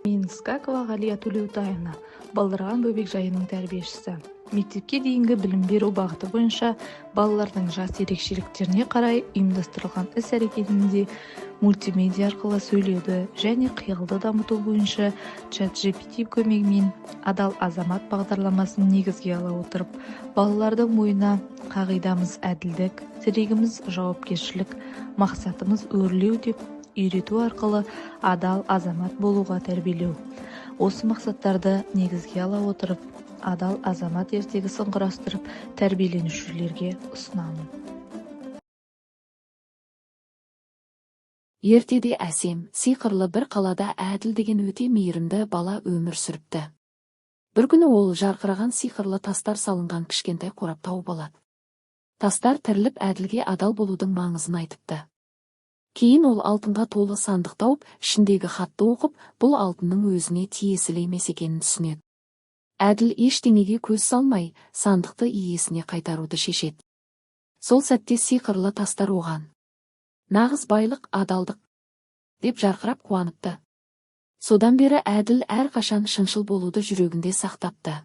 Мен Скакова Ғалия Төлеутаевна, Балдырған бөбек жайының тәрбиешісі. Мектепке дейінгі білім беру бағыты бойынша балалардың жас ерекшеліктеріне қарай ұйымдастырылған іс-әрекетінде мультимедиа арқылы сөйлеуді және қиялды дамыту бойынша ChatGPT көмегімен адал азамат бағдарламасын негізге ала отырып, балалардың бойына қағидамыз әділдік, тірегіміз жауапкершілік, мақсатымыз өрлеу деп үйрету арқылы адал азамат болуға тәрбиелеу. Осы мақсаттарды негізге ала отырып, адал азамат ертегісін құрастырып, тәрбиеленушілерге ұсынамын. Ертеде әсем, сиқырлы бір қалада әділ деген өте мейірімді бала өмір сүріпті. Бір күні ол жарқыраған сиқырлы тастар салынған кішкентай қорап тауып алады. Тастар тіріліп әділге адал болудың маңызын айтыпты. Кейін ол алтынға толы сандық тауып, ішіндегі хатты оқып, бұл алтынның өзіне тиесілі емес екенін түсінеді. Әділ ештеңеге көз салмай, сандықты иесіне қайтаруды шешеді. Сол сәтте сиқырлы тастар оған: «Нағыз байлық адалдық», деп жарқырап қуаныпты. Содан бері әділ әрқашан шыншыл болуды жүрегінде сақтапты.